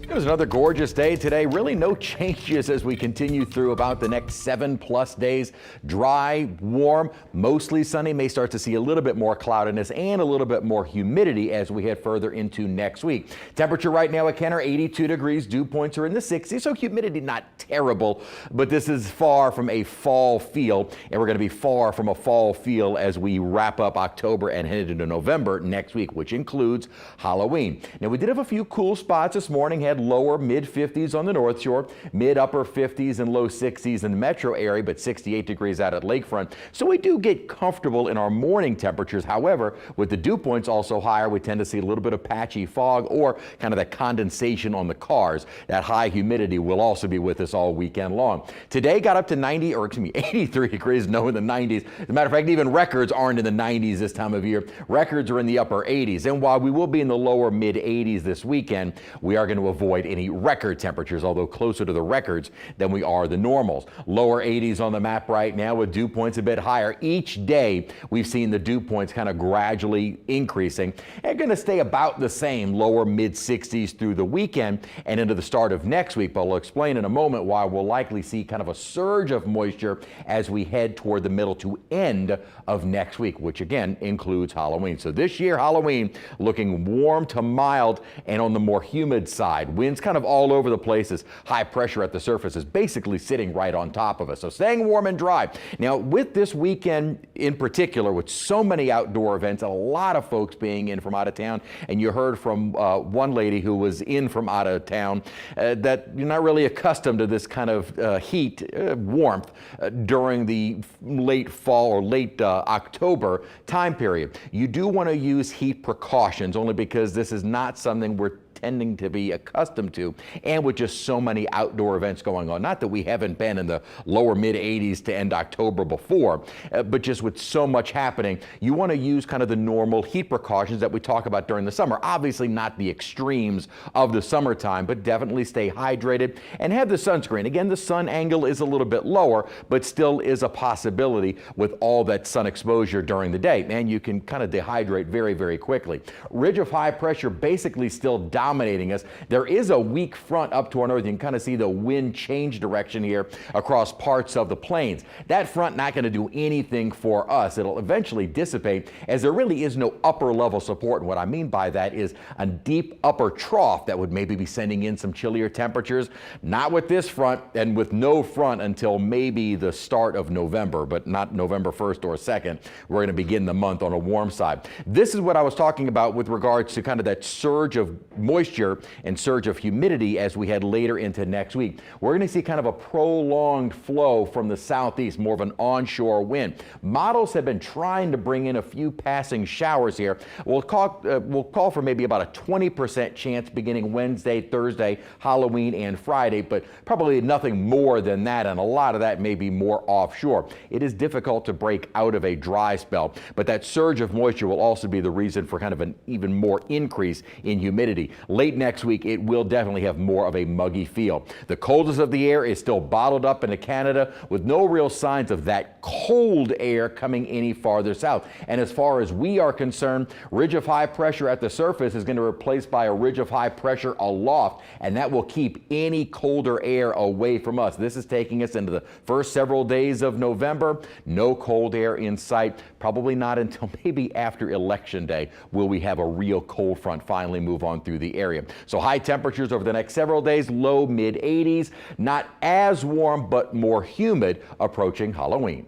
It was another gorgeous day today. Really no changes as we continue through about the next 7+ days. Dry, warm, mostly sunny. May start to see a little bit more cloudiness and a little bit more humidity as we head further into next week. Temperature right now at Kenner, 82 degrees. Dew points are in the 60s, so humidity not terrible, but this is far from a fall feel, and we're going to be far from a fall feel as we wrap up October and head into November next week, which includes Halloween. Now, we did have a few cool spots this morning. Had lower mid-50s on the North Shore, mid-upper 50s and low 60s in the metro area, but 68 degrees out at Lakefront. So we do get comfortable in our morning temperatures. However, with the dew points also higher, we tend to see a little bit of patchy fog or kind of that condensation on the cars. That high humidity will also be with us all weekend long. Today got up to 83 degrees, no in the 90s. As a matter of fact, even records aren't in the 90s this time of year. Records are in the upper 80s. And while we will be in the lower mid 80s this weekend, we are going to avoid any record temperatures, although closer to the records than we are the normals. Lower 80s on the map right now with dew points a bit higher. Each day we've seen the dew points kind of gradually increasing and going to stay about the same, lower mid 60s through the weekend and into the start of next week. But I'll explain in a moment why we'll likely see kind of a surge of moisture as we head toward the middle to end of next week, which again includes Halloween. So this year, Halloween looking warm to mild and on the more humid side. Winds kind of all over the place as high pressure at the surface is basically sitting right on top of us. So staying warm and dry. Now, with this weekend in particular, with so many outdoor events, a lot of folks being in from out of town, and you heard from one lady who was in from out of town that you're not really accustomed to this kind of heat, warmth during the late fall or late October time period. You do want to use heat precautions only because this is not something we're tending to be accustomed to, and with just so many outdoor events going on. Not that we haven't been in the lower mid 80s to end October before, but just with so much happening, you want to use kind of the normal heat precautions that we talk about during the summer. Obviously not the extremes of the summertime, but definitely stay hydrated and have the sunscreen. Again, the sun angle is a little bit lower, but still is a possibility with all that sun exposure during the day, and you can kind of dehydrate very, very quickly. Ridge of high pressure basically still dominating us. There is a weak front up to our north. You can kind of see the wind change direction here across parts of the plains. That front not going to do anything for us. It'll eventually dissipate as there really is no upper level support. And what I mean by that is a deep upper trough that would maybe be sending in some chillier temperatures. Not with this front, and with no front until maybe the start of November, but not November 1st or 2nd. We're going to begin the month on a warm side. This is what I was talking about with regards to kind of that surge of moisture and surge of humidity as we head later into next week. We're going to see kind of a prolonged flow from the southeast, more of an onshore wind. Models have been trying to bring in a few passing showers here. We'll call for maybe about a 20% chance beginning Wednesday, Thursday, Halloween, and Friday, but probably nothing more than that, and a lot of that may be more offshore. It is difficult to break out of a dry spell, but that surge of moisture will also be the reason for kind of an even more increase in humidity. Late next week, it will definitely have more of a muggy feel. The coldest of the air is still bottled up into Canada with no real signs of that cold air coming any farther south. And as far as we are concerned, ridge of high pressure at the surface is going to be replaced by a ridge of high pressure aloft, and that will keep any colder air away from us. This is taking us into the first several days of November. No cold air in sight. Probably not until maybe after Election Day will we have a real cold front finally move on through the area. So high temperatures over the next several days, low mid 80s, not as warm but more humid approaching Halloween.